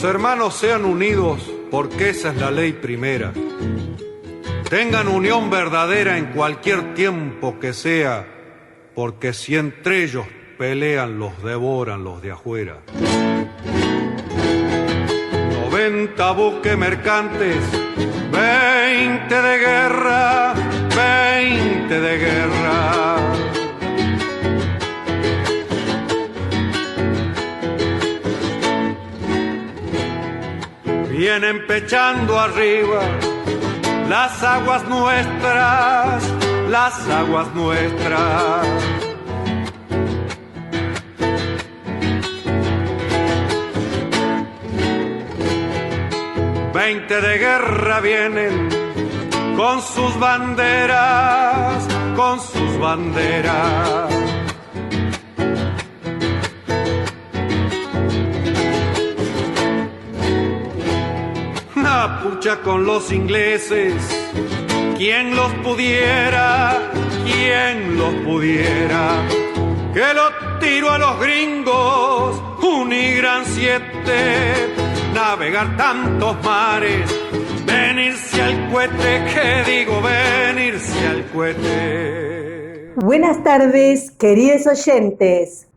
los hermanos sean unidos, porque esa es la ley primera. Tengan unión verdadera en cualquier tiempo que sea, porque si entre ellos pelean, los devoran los de afuera. 90 buques mercantes, 20 de guerra, 20 de guerra. Vienen pechando arriba las aguas nuestras, las aguas nuestras. Veinte de guerra vienen con sus banderas, con sus banderas. Pucha con los ingleses, quien los pudiera, quien los pudiera, que lo tiro a los gringos, unigran 7, navegar tantos mares, venirse al cohete, que digo venirse al cohete. Buenas tardes, queridos oyentes.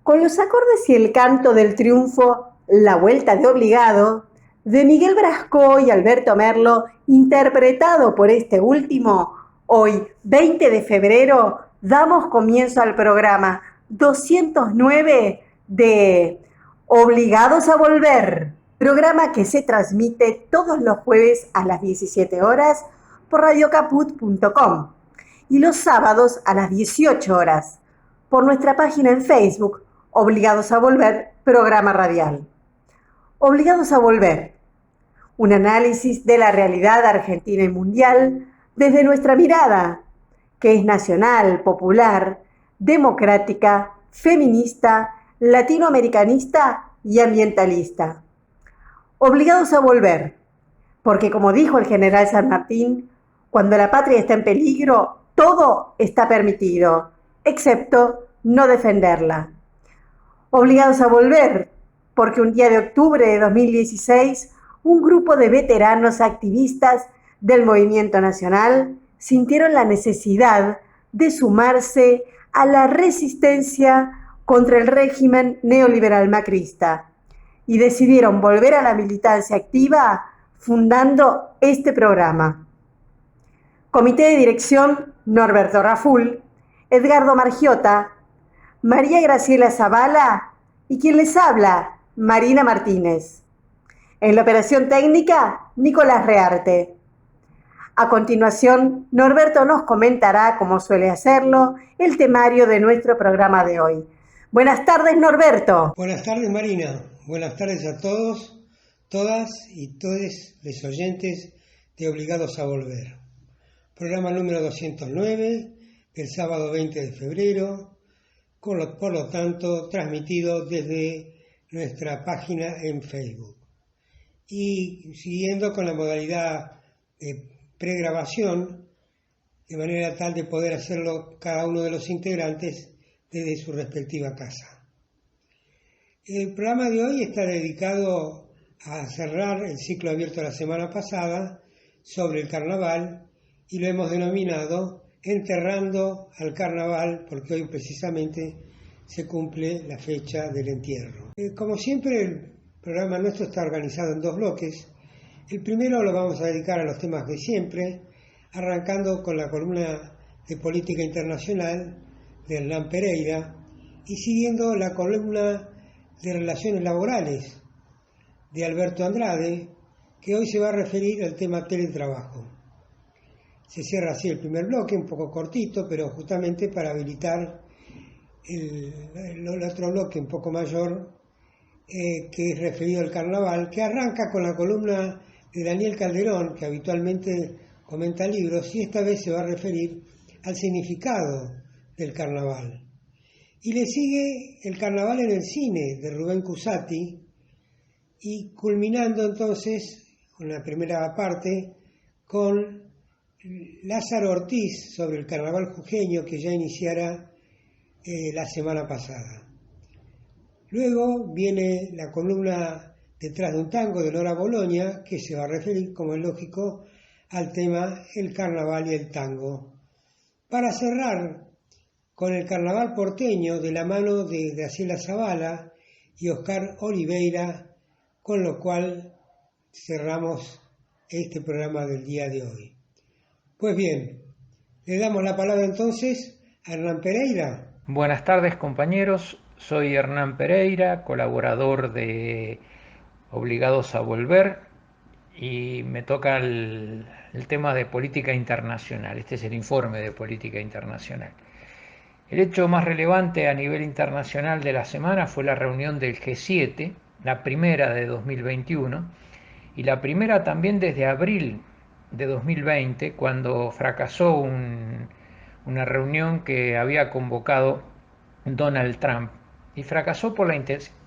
Con los acordes y el canto del triunfo, La Vuelta de Obligado, de Miguel Brasco y Alberto Merlo, interpretado por este último, hoy, 20 de febrero, damos comienzo al programa 209 de Obligados a Volver, programa que se transmite todos los jueves a las 17 horas por radiocaput.com y los sábados a las 18 horas por nuestra página en Facebook, Obligados a Volver, programa radial. Obligados a Volver. Un análisis de la realidad argentina y mundial desde nuestra mirada, que es nacional, popular, democrática, feminista, latinoamericanista y ambientalista. Obligados a volver, porque como dijo el general San Martín, cuando la patria está en peligro, todo está permitido, excepto no defenderla. Obligados a volver, porque un día de octubre de 2016, un grupo de veteranos activistas del movimiento nacional sintieron la necesidad de sumarse a la resistencia contra el régimen neoliberal macrista y decidieron volver a la militancia activa fundando este programa. Comité de dirección: Norberto Raful, Edgardo Margiota, María Graciela Zavala y quien les habla, Marina Martínez. En la operación técnica, Nicolás Rearte. A continuación, Norberto nos comentará, como suele hacerlo, el temario de nuestro programa de hoy. Buenas tardes, Norberto. Buenas tardes, Marina. Buenas tardes a todos, todas y todes los oyentes de Obligados a Volver. Programa número 209, el sábado 20 de febrero, por lo tanto, transmitido desde nuestra página en Facebook. Y siguiendo con la modalidad de pregrabación, de manera tal de poder hacerlo cada uno de los integrantes desde su respectiva casa. El programa de hoy está dedicado a cerrar el ciclo abierto la semana pasada sobre el carnaval y lo hemos denominado Enterrando al Carnaval, porque hoy precisamente se cumple la fecha del entierro. Como siempre, el programa nuestro está organizado en 2 bloques. El primero lo vamos a dedicar a los temas de siempre, arrancando con la columna de política internacional de Hernán Pereira y siguiendo la columna de relaciones laborales de Alberto Andrade, que hoy se va a referir al tema teletrabajo. Se cierra así el primer bloque, un poco cortito, pero justamente para habilitar el otro bloque un poco mayor, que es referido al carnaval, que arranca con la columna de Daniel Calderón, que habitualmente comenta libros, y esta vez se va a referir al significado del carnaval. Y le sigue el carnaval en el cine, de Rubén Cusati, y culminando entonces, con la primera parte, con Lázaro Ortiz sobre el carnaval jujeño, que ya iniciara la semana pasada. Luego viene la columna detrás de un tango de Nora Bologna, que se va a referir, como es lógico, al tema el carnaval y el tango. Para cerrar con el carnaval porteño de la mano de Graciela Zavala y Oscar Oliveira, con lo cual cerramos este programa del día de hoy. Pues bien, le damos la palabra entonces a Hernán Pereira. Buenas tardes, compañeros, soy Hernán Pereira, colaborador de Obligados a Volver, y me toca el tema de política internacional. Este es el informe de política internacional. El hecho más relevante a nivel internacional de la semana fue la reunión del G7, la primera de 2021, y la primera también desde abril de 2020, cuando fracasó una reunión que había convocado Donald Trump, y fracasó por la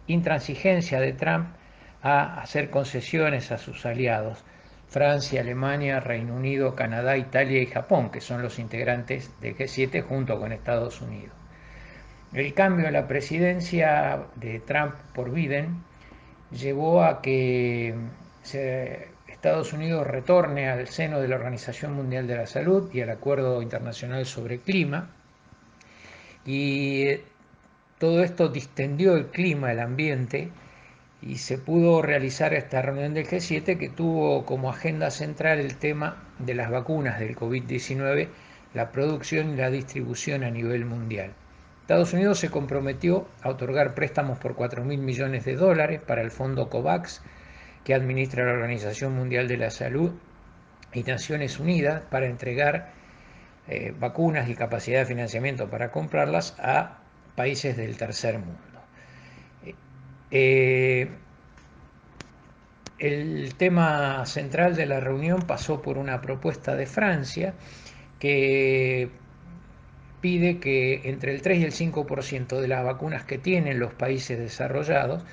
intransigencia de Trump a hacer concesiones a sus aliados, Francia, Alemania, Reino Unido, Canadá, Italia y Japón, que son los integrantes del G7 junto con Estados Unidos. El cambio en la presidencia de Trump por Biden llevó a que Estados Unidos retorne al seno de la Organización Mundial de la Salud y al Acuerdo Internacional sobre el Clima, y todo esto distendió el clima, el ambiente, y se pudo realizar esta reunión del G7, que tuvo como agenda central el tema de las vacunas del COVID-19, la producción y la distribución a nivel mundial. Estados Unidos se comprometió a otorgar préstamos por $4.000 millones para el fondo COVAX, que administra la Organización Mundial de la Salud y Naciones Unidas, para entregar vacunas y capacidad de financiamiento para comprarlas a países del tercer mundo. El tema central de la reunión pasó por una propuesta de Francia que pide que entre el 3 y el 5% de las vacunas que tienen los países desarrollados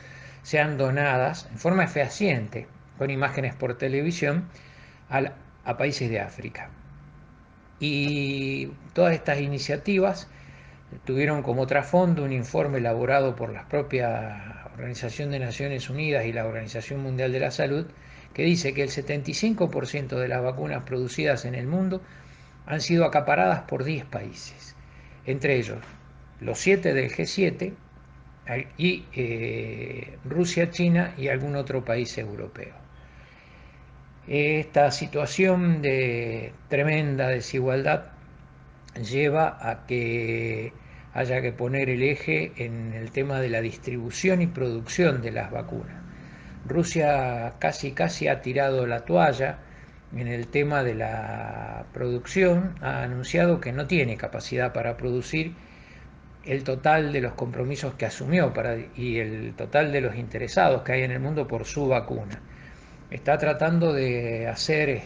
sean donadas en forma fehaciente, con imágenes por televisión, a países de África. Y todas estas iniciativas tuvieron como trasfondo un informe elaborado por la propia Organización de Naciones Unidas y la Organización Mundial de la Salud, que dice que el 75% de las vacunas producidas en el mundo han sido acaparadas por 10 países, entre ellos los 7 del G7 y Rusia, China y algún otro país europeo. Esta situación de tremenda desigualdad lleva a que haya que poner el eje en el tema de la distribución y producción de las vacunas. Rusia casi ha tirado la toalla en el tema de la producción, ha anunciado que no tiene capacidad para producir el total de los compromisos que asumió y el total de los interesados que hay en el mundo por su vacuna. Está tratando de hacer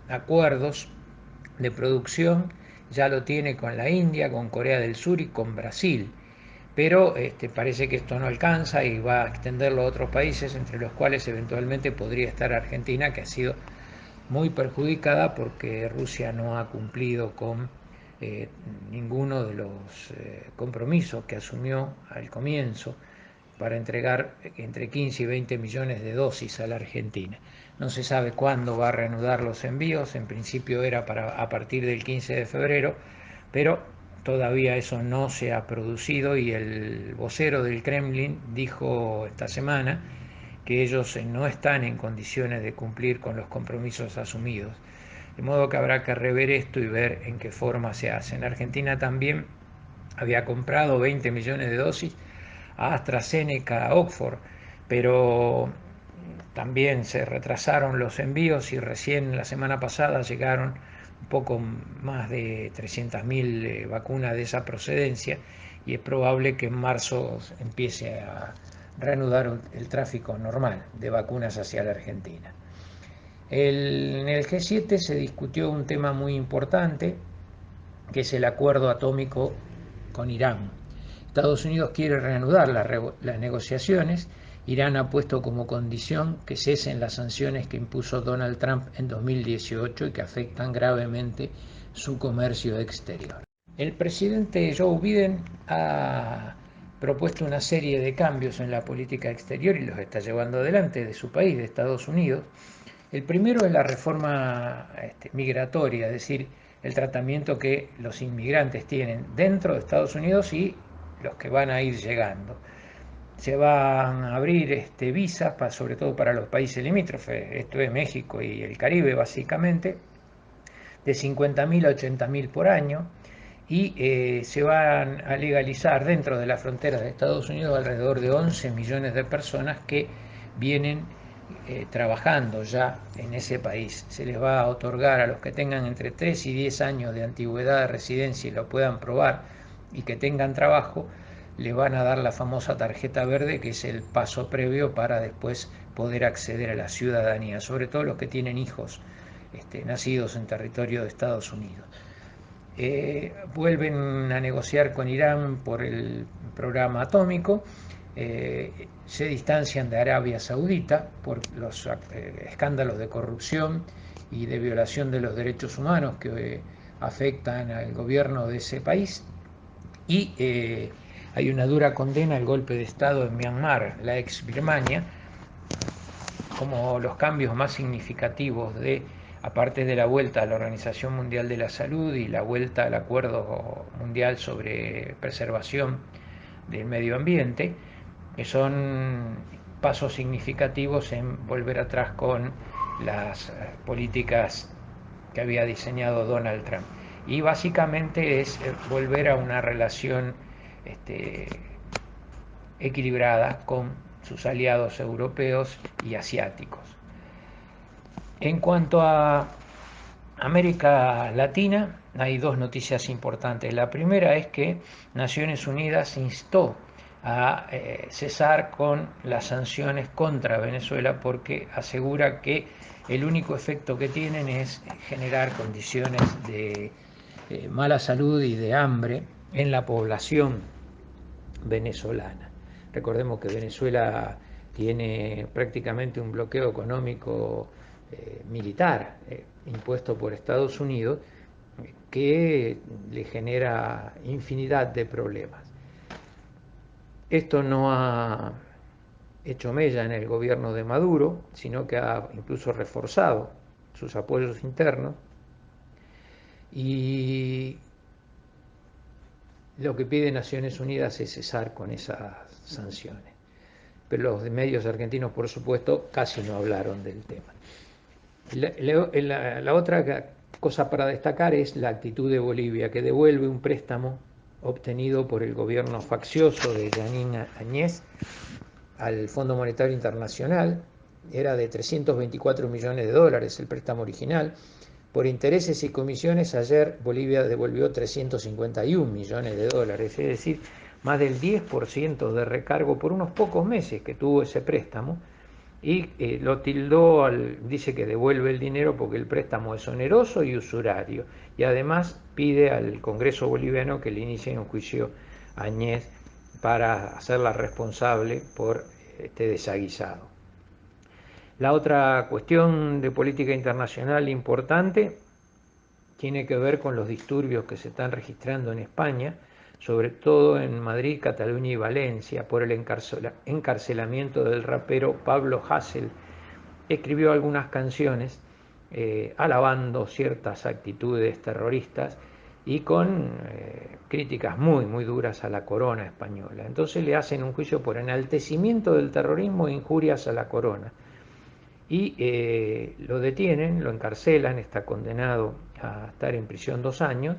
acuerdos de producción, ya lo tiene con la India, con Corea del Sur y con Brasil, pero parece que esto no alcanza y va a extenderlo a otros países, entre los cuales eventualmente podría estar Argentina, que ha sido muy perjudicada porque Rusia no ha cumplido con ninguno de los compromisos que asumió al comienzo para entregar entre 15 y 20 millones de dosis a la Argentina. No se sabe cuándo va a reanudar los envíos, en principio era a partir del 15 de febrero, pero todavía eso no se ha producido, y el vocero del Kremlin dijo esta semana que ellos no están en condiciones de cumplir con los compromisos asumidos. De modo que habrá que rever esto y ver en qué forma se hace. En Argentina también había comprado 20 millones de dosis a AstraZeneca, Oxford, pero también se retrasaron los envíos y recién la semana pasada llegaron un poco más de 300.000 vacunas de esa procedencia, y es probable que en marzo empiece a reanudar el tráfico normal de vacunas hacia la Argentina. En el G7 se discutió un tema muy importante, que es el acuerdo atómico con Irán. Estados Unidos quiere reanudar las negociaciones. Irán ha puesto como condición que cesen las sanciones que impuso Donald Trump en 2018 y que afectan gravemente su comercio exterior. El presidente Joe Biden ha propuesto una serie de cambios en la política exterior y los está llevando adelante de su país, de Estados Unidos. El primero es la reforma migratoria, es decir, el tratamiento que los inmigrantes tienen dentro de Estados Unidos y los que van a ir llegando. Se van a abrir visas, sobre todo para los países limítrofes, esto es México y el Caribe básicamente, de 50.000 a 80.000 por año, y se van a legalizar dentro de las fronteras de Estados Unidos alrededor de 11 millones de personas que vienen trabajando ya en ese país. Se les va a otorgar a los que tengan entre 3 y 10 años de antigüedad de residencia y lo puedan probar y que tengan trabajo, le van a dar la famosa tarjeta verde, que es el paso previo para después poder acceder a la ciudadanía, sobre todo los que tienen hijos nacidos en territorio de Estados Unidos. Vuelven a negociar con Irán por el programa atómico, se distancian de Arabia Saudita por los escándalos de corrupción y de violación de los derechos humanos que afectan al gobierno de ese país, y hay una dura condena al golpe de Estado en Myanmar, la ex Birmania, como los cambios más significativos aparte de la vuelta a la Organización Mundial de la Salud y la vuelta al Acuerdo Mundial sobre Preservación del Medio Ambiente, que son pasos significativos en volver atrás con las políticas que había diseñado Donald Trump. Y básicamente es volver a una relación equilibrada con sus aliados europeos y asiáticos. En cuanto a América Latina, hay dos noticias importantes. La primera es que Naciones Unidas instó a cesar con las sanciones contra Venezuela porque asegura que el único efecto que tienen es generar condiciones de mala salud y de hambre en la población venezolana. Recordemos que Venezuela tiene prácticamente un bloqueo económico militar impuesto por Estados Unidos que le genera infinidad de problemas. Esto no ha hecho mella en el gobierno de Maduro, sino que ha incluso reforzado sus apoyos internos, y lo que pide Naciones Unidas es cesar con esas sanciones. Pero los medios argentinos, por supuesto, casi no hablaron del tema. La otra cosa para destacar es la actitud de Bolivia, que devuelve un préstamo obtenido por el gobierno faccioso de Yanine Áñez al Fondo Monetario Internacional. Era de 324 millones de dólares el préstamo original. Por intereses y comisiones, ayer Bolivia devolvió 351 millones de dólares, es decir, más del 10% de recargo por unos pocos meses que tuvo ese préstamo, y lo tildó, dice que devuelve el dinero porque el préstamo es oneroso y usurario, y además pide al Congreso boliviano que le inicie un juicio a Áñez para hacerla responsable por este desaguisado. La otra cuestión de política internacional importante tiene que ver con los disturbios que se están registrando en España, sobre todo en Madrid, Cataluña y Valencia, por el encarcelamiento del rapero Pablo Hasél. Escribió algunas canciones alabando ciertas actitudes terroristas y con críticas muy, muy duras a la corona española. Entonces le hacen un juicio por enaltecimiento del terrorismo e injurias a la corona. Y lo detienen, lo encarcelan, está condenado a estar en prisión 2 años,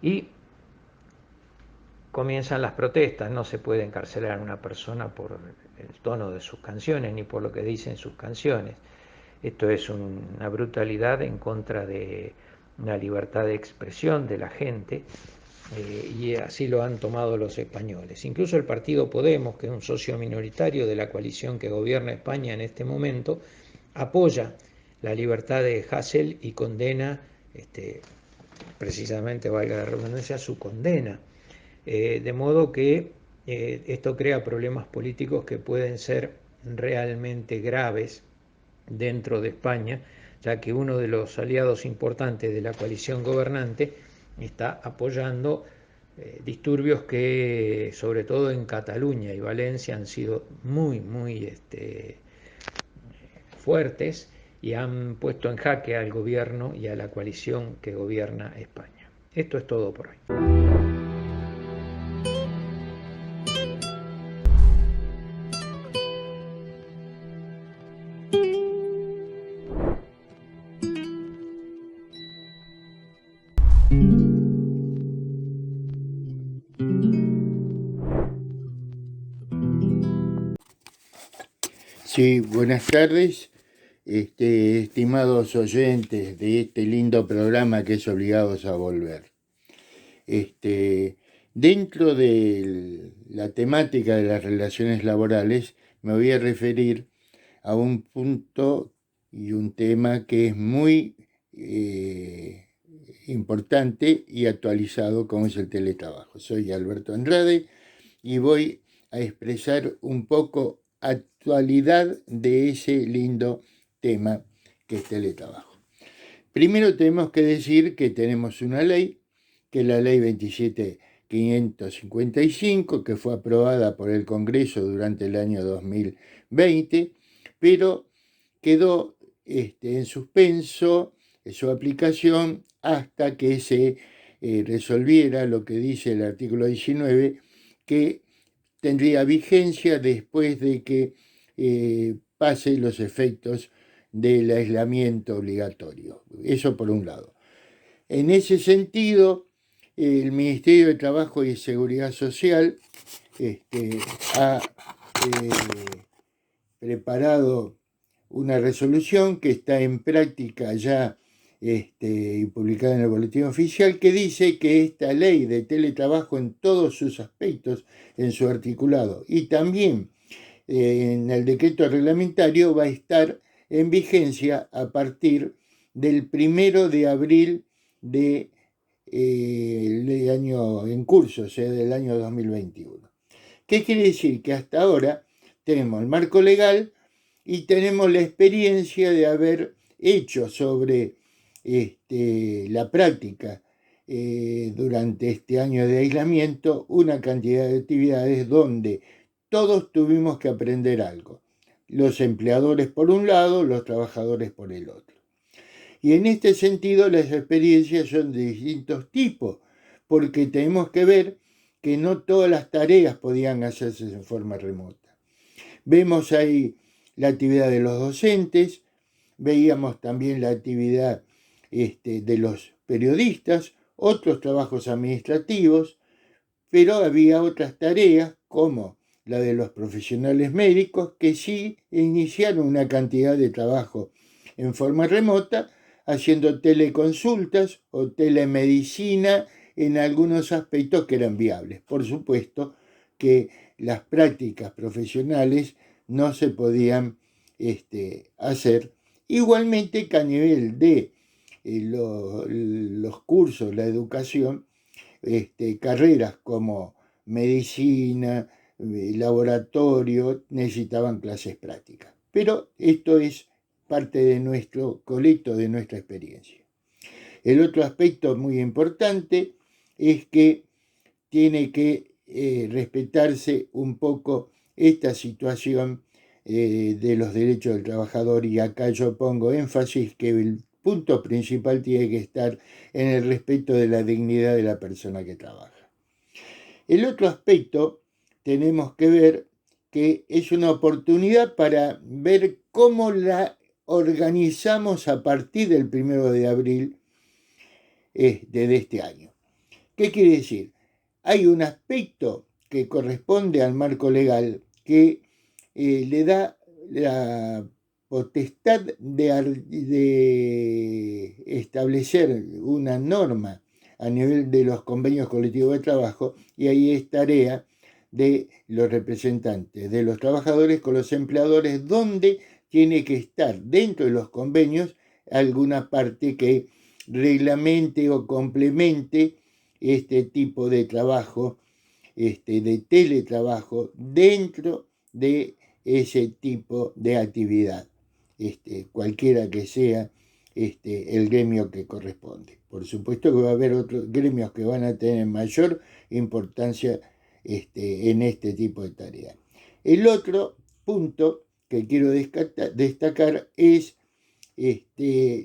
y comienzan las protestas. No se puede encarcelar a una persona por el tono de sus canciones ni por lo que dicen sus canciones. Esto es una brutalidad en contra de una libertad de expresión de la gente, y así lo han tomado los españoles. Incluso el partido Podemos, que es un socio minoritario de la coalición que gobierna España en este momento, apoya la libertad de Hasél y condena, precisamente, valga la redundancia, su condena. De modo que esto crea problemas políticos que pueden ser realmente graves dentro de España, ya que uno de los aliados importantes de la coalición gobernante está apoyando disturbios que sobre todo en Cataluña y Valencia han sido muy fuertes y han puesto en jaque al gobierno y a la coalición que gobierna España. Esto es todo por hoy. Sí, buenas tardes, estimados oyentes de este lindo programa que es Obligados a Volver. Dentro de la temática de las relaciones laborales, me voy a referir a un punto y un tema que es muy importante y actualizado, como es el teletrabajo. Soy Alberto Andrade y voy a expresar un poco actualidad de ese lindo tema que es teletrabajo. Primero tenemos que decir que tenemos una ley, que es la ley 27.555, que fue aprobada por el Congreso durante el año 2020, pero quedó en suspenso su aplicación hasta que se resolviera lo que dice el artículo 19, que tendría vigencia después de que pase los efectos del aislamiento obligatorio. Eso por un lado. En ese sentido, el Ministerio de Trabajo y Seguridad Social ha preparado una resolución que está en práctica ya y publicada en el Boletín Oficial, que dice que esta ley de teletrabajo en todos sus aspectos, en su articulado y también en el decreto reglamentario, va a estar en vigencia a partir del 1 de abril del año en curso, o sea, del año 2021. ¿Qué quiere decir? Que hasta ahora tenemos el marco legal y tenemos la experiencia de haber hecho sobre la práctica durante este año de aislamiento una cantidad de actividades donde todos tuvimos que aprender algo. Los empleadores por un lado, los trabajadores por el otro. Y en este sentido las experiencias son de distintos tipos, porque tenemos que ver que no todas las tareas podían hacerse en forma remota. Vemos ahí la actividad de los docentes, veíamos también la actividad de los periodistas, otros trabajos administrativos, pero había otras tareas como la de los profesionales médicos que sí iniciaron una cantidad de trabajo en forma remota, haciendo teleconsultas o telemedicina en algunos aspectos que eran viables. Por supuesto que las prácticas profesionales no se podían hacer. Igualmente que a nivel de los cursos, la educación, carreras como medicina, laboratorio, necesitaban clases prácticas. Pero esto es parte de nuestro colecto, de nuestra experiencia. El otro aspecto muy importante es que tiene que respetarse un poco esta situación de los derechos del trabajador, y acá yo pongo énfasis que el punto principal tiene que estar en el respeto de la dignidad de la persona que trabaja. El otro aspecto tenemos que ver que es una oportunidad para ver cómo la organizamos a partir del 1 de abril de este año. ¿Qué quiere decir? Hay un aspecto que corresponde al marco legal que le da la potestad de establecer una norma a nivel de los convenios colectivos de trabajo, y ahí es tarea de los representantes de los trabajadores con los empleadores, donde tiene que estar dentro de los convenios alguna parte que reglamente o complemente este tipo de trabajo, de teletrabajo, dentro de ese tipo de actividad, cualquiera que sea el gremio que corresponde. Por supuesto que va a haber otros gremios que van a tener mayor importancia en este tipo de tareas. El otro punto que quiero destacar es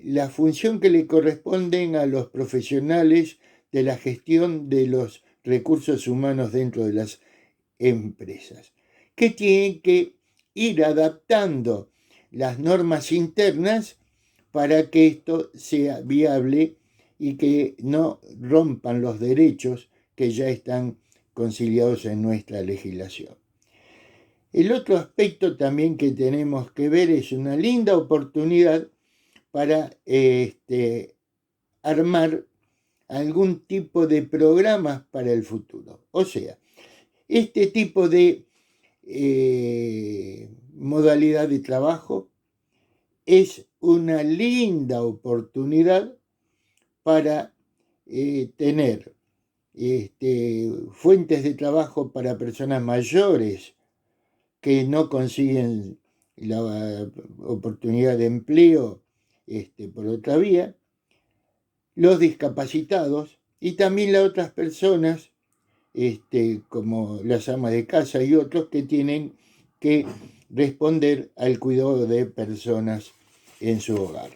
la función que le corresponden a los profesionales de la gestión de los recursos humanos dentro de las empresas, que tienen que ir adaptando las normas internas para que esto sea viable y que no rompan los derechos que ya están conciliados en nuestra legislación. El otro aspecto también que tenemos que ver es una linda oportunidad para armar algún tipo de programas para el futuro. O sea, este tipo de modalidad de trabajo es una linda oportunidad para tener fuentes de trabajo para personas mayores que no consiguen la oportunidad de empleo por otra vía, los discapacitados y también las otras personas como las amas de casa y otros que tienen que responder al cuidado de personas en su hogar.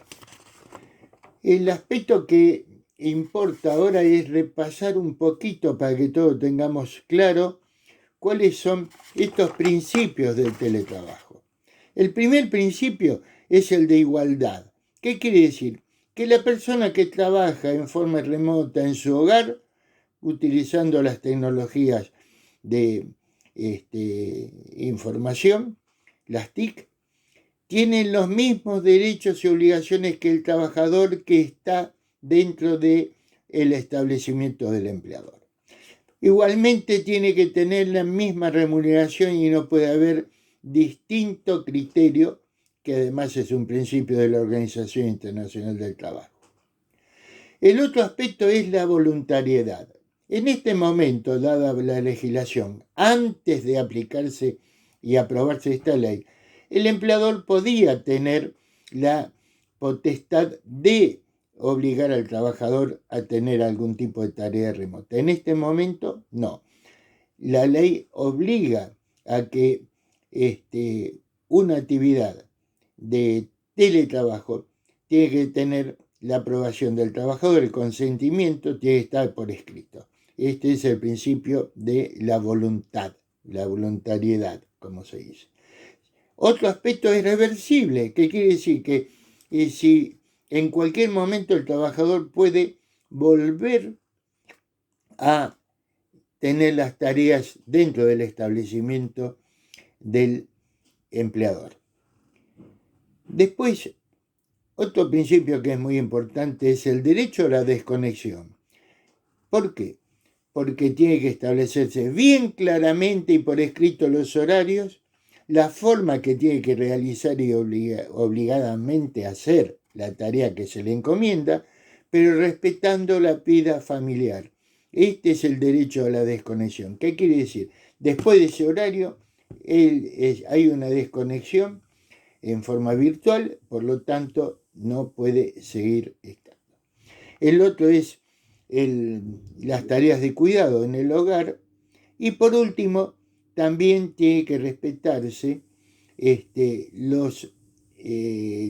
El aspecto que importa ahora es repasar un poquito para que todos tengamos claro cuáles son estos principios del teletrabajo. El primer principio es el de igualdad. ¿Qué quiere decir? Que la persona que trabaja en forma remota en su hogar, utilizando las tecnologías de información, las TIC, tienen los mismos derechos y obligaciones que el trabajador que está dentro del establecimiento del empleador. Igualmente tiene que tener la misma remuneración y no puede haber distinto criterio, que además es un principio de la Organización Internacional del Trabajo. El otro aspecto es la voluntariedad. En este momento, dada la legislación, antes de aplicarse y aprobarse esta ley, el empleador podía tener la potestad de obligar al trabajador a tener algún tipo de tarea remota. En este momento, no. La ley obliga a que una actividad de teletrabajo tiene que tener la aprobación del trabajador, el consentimiento tiene que estar por escrito. Este es el principio de la voluntad, la voluntariedad, como se dice. Otro aspecto es reversible, que quiere decir que si en cualquier momento el trabajador puede volver a tener las tareas dentro del establecimiento del empleador. Después, otro principio que es muy importante es el derecho a la desconexión. ¿Por qué? Porque tiene que establecerse bien claramente y por escrito los horarios, la forma que tiene que realizar y obligadamente hacer la tarea que se le encomienda, pero respetando la vida familiar. Este es el derecho a la desconexión. ¿Qué quiere decir? Después de ese horario hay una desconexión en forma virtual, por lo tanto no puede seguir estando. El otro es las tareas de cuidado en el hogar y por último también tiene que respetarse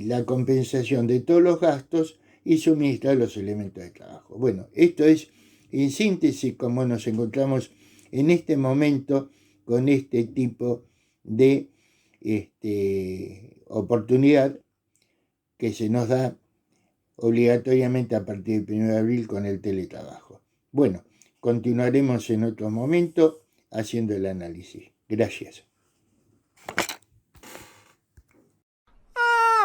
la compensación de todos los gastos y suministrar los elementos de trabajo. Bueno, esto es en síntesis cómo nos encontramos en este momento con este tipo de oportunidad que se nos da obligatoriamente a partir del 1 de abril con el teletrabajo. Bueno, continuaremos en otro momento haciendo el análisis. Gracias.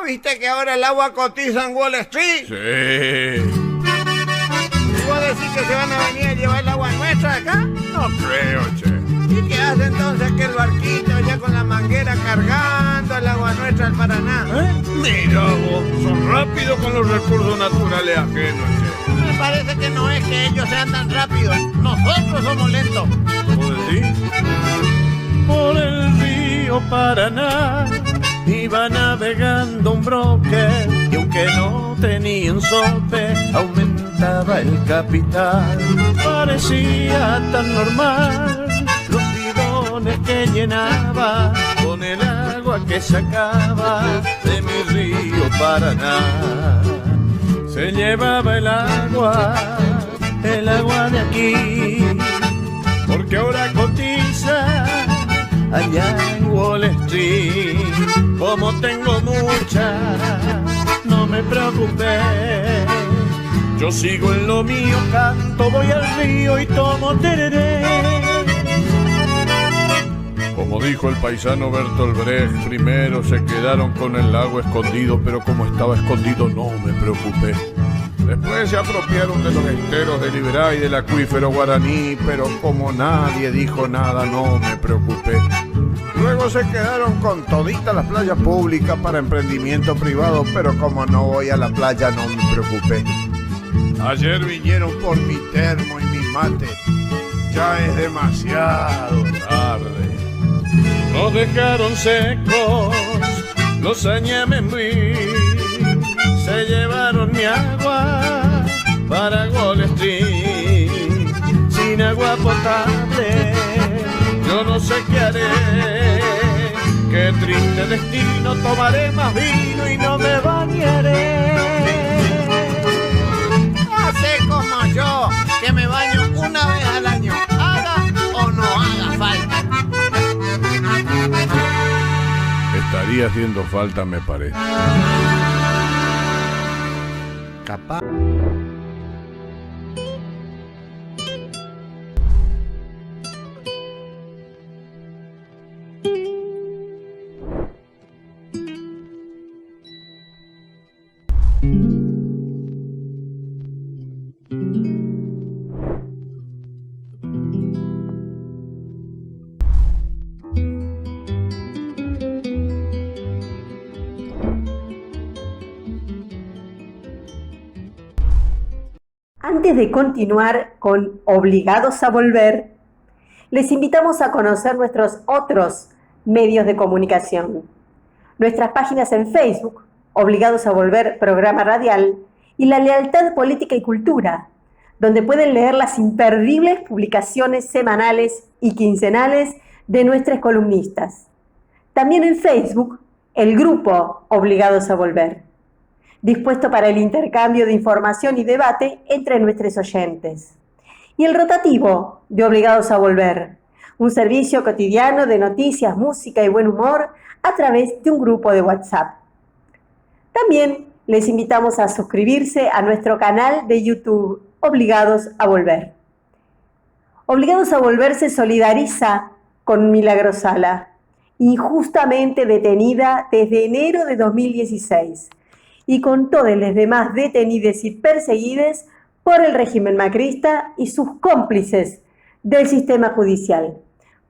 ¿Viste que ahora el agua cotiza en Wall Street? Sí. ¿Y vos decís que se van a venir a llevar el agua nuestra acá? No creo, che. ¿Y qué hace entonces aquel barquito ya con la manguera cargando el agua nuestra al Paraná? Mira vos, son rápidos con los recursos naturales ajenos, che. Me parece que no es que ellos sean tan rápidos, nosotros somos lentos. ¿Vos decís? Por el río Paraná iba navegando un broker y aunque no tenían sope, aumentó cantaba el capitán, parecía tan normal. Los bidones que llenaba con el agua que sacaba de mi río Paraná. Se llevaba el agua de aquí, porque ahora cotiza allá en Wall Street. Como tengo mucha, no me preocupé, yo sigo en lo mío, canto, voy al río y tomo tereré. Como dijo el paisano Bertolt Brecht, primero se quedaron con el lago escondido, pero como estaba escondido no me preocupé. Después se apropiaron de los esteros del Iberá y del acuífero guaraní, pero como nadie dijo nada no me preocupé. Luego se quedaron con toditas las playas públicas para emprendimiento privado, pero como no voy a la playa no me preocupé. Ayer vinieron por mi termo y mi mate, ya es demasiado tarde. Nos dejaron secos los añamembí, se llevaron mi agua para Wall Street. Sin agua potable yo no sé qué haré, qué triste destino, tomaré más vino y no me bañaré. Hace como yo, que me baño una vez al año, haga o no haga falta. Estaría haciendo falta, me parece. Capaz. Antes de continuar con Obligados a Volver, les invitamos a conocer nuestros otros medios de comunicación. Nuestras páginas en Facebook, Obligados a Volver Programa Radial, y La Lealtad Política y Cultura, donde pueden leer las imperdibles publicaciones semanales y quincenales de nuestros columnistas. También en Facebook, el grupo Obligados a Volver, dispuesto para el intercambio de información y debate entre nuestros oyentes. Y el rotativo de Obligados a Volver, un servicio cotidiano de noticias, música y buen humor a través de un grupo de WhatsApp. También les invitamos a suscribirse a nuestro canal de YouTube, Obligados a Volver. Obligados a Volver se solidariza con Milagro Sala, injustamente detenida desde enero de 2016, y con todos los demás detenidos y perseguidos por el régimen macrista y sus cómplices del sistema judicial,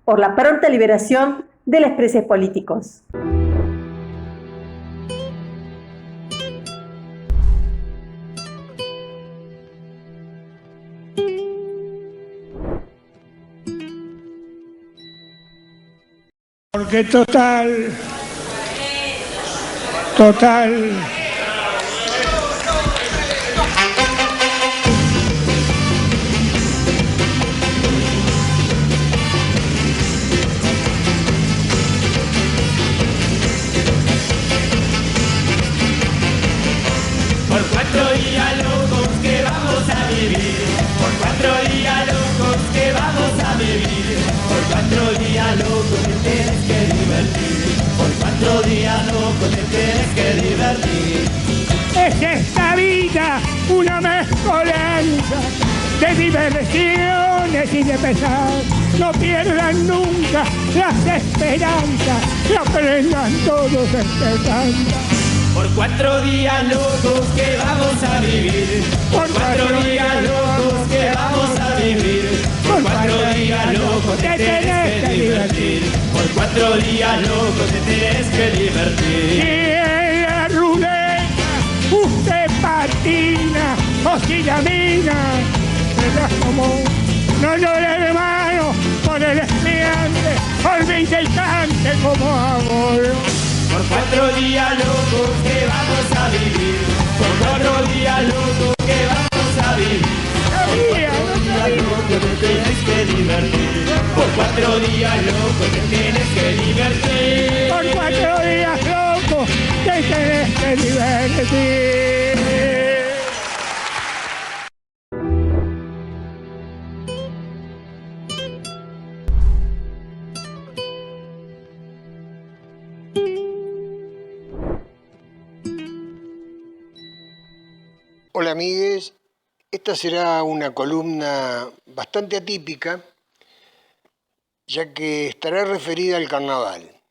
por la pronta liberación de los presos políticos. Porque total, por 4 días locos que vamos a vivir, por 4 días locos que vamos a vivir, por 4 días locos te tienes que divertir, por 4 días locos te tienes que divertir. es esta vida una mezcolanza de diversiones y de pesar. No pierdan nunca las esperanzas, que aprendan todos este canto. Por 4 días locos que vamos a vivir, por 4 días locos que vamos a vivir, por 4 días locos te tienes que divertir, por 4 días locos te tienes que divertir. Y en la ruleta usted patina o si camina, no llore de mano por el estudiante, olvide y cante como amor. Por 4 días locos que vamos a vivir, por 4 días locos que vamos a vivir, Hola amigues, esta será una columna bastante atípica, ya que estará referida al carnaval.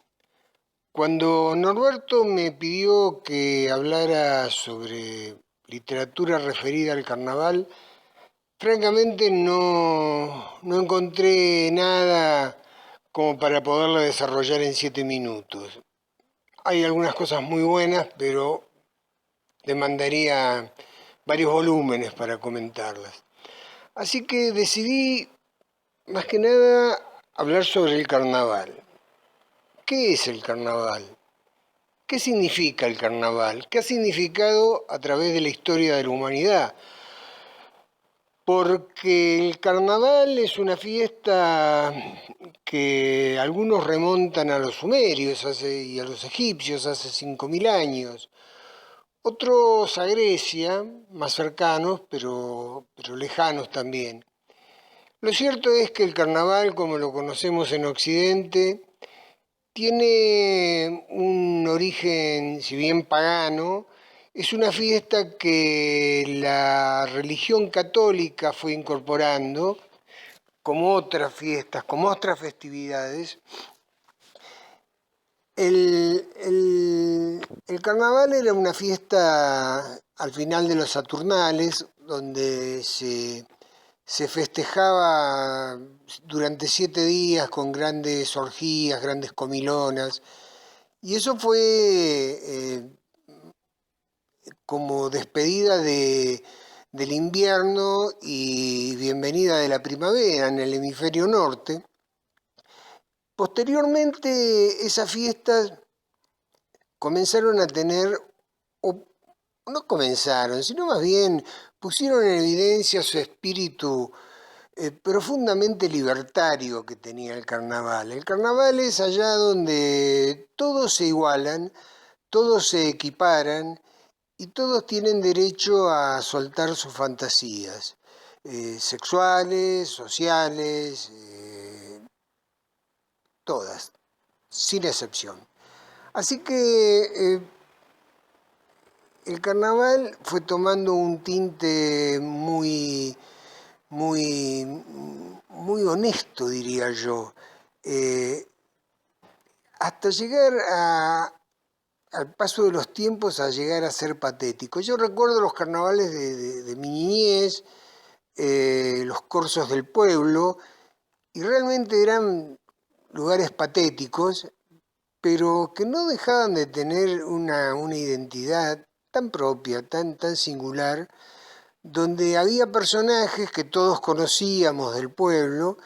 Cuando Norberto me pidió que hablara sobre literatura referida al carnaval, francamente no encontré nada como para poderla desarrollar en 7 minutos. Hay algunas cosas muy buenas, pero demandaría varios volúmenes para comentarlas. Así que decidí, más que nada, hablar sobre el carnaval. ¿Qué es el carnaval? ¿Qué significa el carnaval? ¿Qué ha significado a través de la historia de la humanidad? Porque el carnaval es una fiesta que algunos remontan a los sumerios y a los egipcios hace 5.000 años. Otros a Grecia, más cercanos, pero lejanos también. Lo cierto es que el carnaval, como lo conocemos en Occidente, tiene un origen, si bien pagano, es una fiesta que la religión católica fue incorporando, como otras fiestas, como otras festividades. El carnaval era una fiesta al final de los Saturnales, donde se festejaba durante 7 días con grandes orgías, grandes comilonas, y eso fue como despedida del invierno y bienvenida de la primavera en el hemisferio norte. Posteriormente, esas fiestas comenzaron a tener, o no comenzaron, sino más bien pusieron en evidencia su espíritu profundamente libertario que tenía el carnaval. El carnaval es allá donde todos se igualan, todos se equiparan y todos tienen derecho a soltar sus fantasías sexuales, sociales, todas, sin excepción. Así que el carnaval fue tomando un tinte muy honesto, diría yo, hasta llegar al paso de los tiempos a llegar a ser patético. Yo recuerdo los carnavales de mi niñez, los corsos del pueblo, y realmente eran lugares patéticos, pero que no dejaban de tener una identidad tan propia, tan singular, donde había personajes que todos conocíamos del pueblo,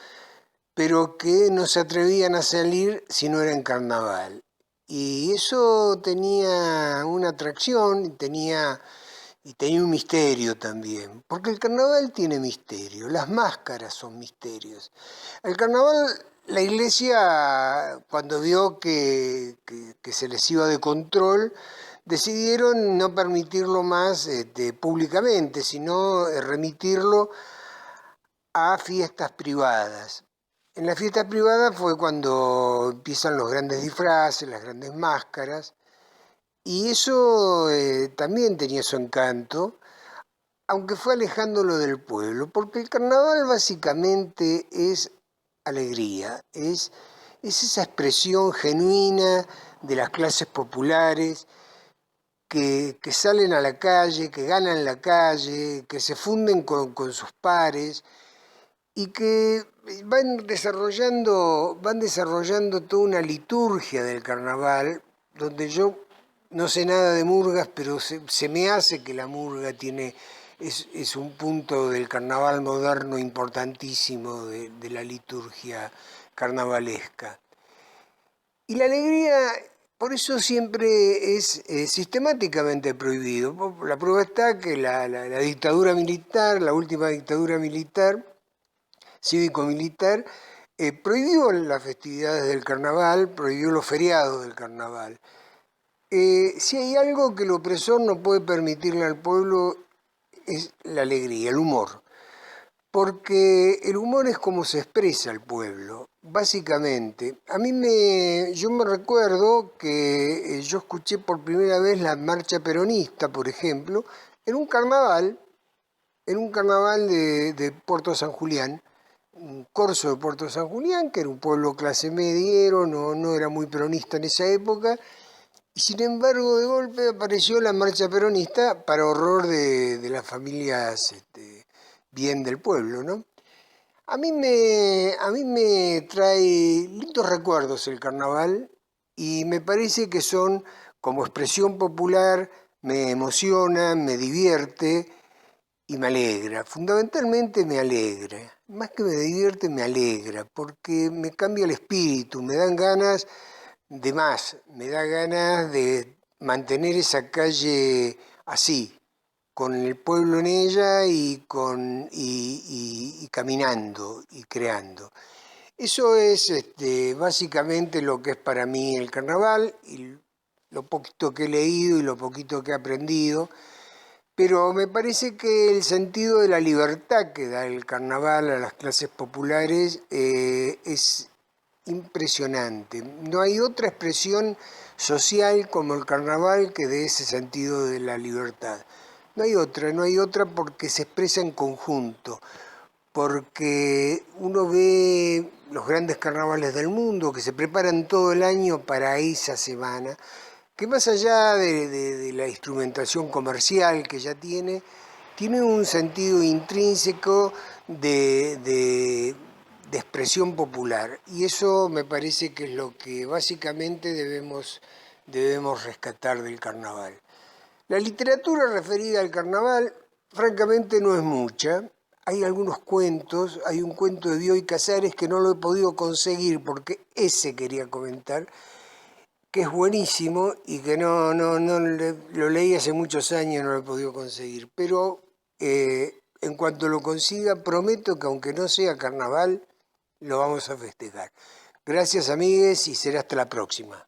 pero que no se atrevían a salir si no era en carnaval. Y eso tenía una atracción y tenía un misterio también, porque el carnaval tiene misterio, las máscaras son misterios. El carnaval, la iglesia, cuando vio que se les iba de control, decidieron no permitirlo más públicamente, sino remitirlo a fiestas privadas. En las fiestas privadas fue cuando empiezan los grandes disfraces, las grandes máscaras, y eso también tenía su encanto, aunque fue alejándolo del pueblo, porque el carnaval básicamente es alegría, es esa expresión genuina de las clases populares que salen a la calle, que ganan la calle, que se funden con sus pares y que van desarrollando toda una liturgia del carnaval, donde yo no sé nada de murgas, pero se me hace que la murga es un punto del carnaval moderno importantísimo de la liturgia carnavalesca. Y la alegría, por eso siempre es sistemáticamente prohibido. La prueba está que la dictadura militar, la última dictadura militar, cívico-militar, prohibió las festividades del carnaval, prohibió los feriados del carnaval. Si hay algo que el opresor no puede permitirle al pueblo es la alegría, el humor. Porque el humor es como se expresa el pueblo, básicamente. Yo me recuerdo que yo escuché por primera vez la marcha peronista, por ejemplo, en un carnaval en un carnaval de Puerto San Julián, un corso de Puerto San Julián, que era un pueblo clase mediero, no era muy peronista en esa época, y sin embargo de golpe apareció la marcha peronista para horror de las familias bien del pueblo, ¿no? A mí me trae lindos recuerdos el carnaval y me parece que son, como expresión popular, me emociona, me divierte y me alegra. Fundamentalmente me alegra. Más que me divierte, me alegra, porque me cambia el espíritu, me dan ganas de más, me da ganas de mantener esa calle así, con el pueblo en ella y caminando y creando. Eso es básicamente lo que es para mí el carnaval y lo poquito que he leído y lo poquito que he aprendido, pero me parece que el sentido de la libertad que da el carnaval a las clases populares es impresionante. No hay otra expresión social como el carnaval que dé ese sentido de la libertad. No hay otra porque se expresa en conjunto, porque uno ve los grandes carnavales del mundo que se preparan todo el año para esa semana, que más allá de la instrumentación comercial que ya tiene un sentido intrínseco de expresión popular, y eso me parece que es lo que básicamente debemos rescatar del carnaval. La literatura referida al carnaval, francamente, no es mucha. Hay algunos cuentos, hay un cuento de Bioy Casares que no lo he podido conseguir porque ese quería comentar, que es buenísimo y que lo leí hace muchos años y no lo he podido conseguir. Pero en cuanto lo consiga, prometo que aunque no sea carnaval, lo vamos a festejar. Gracias, amigues, y será hasta la próxima.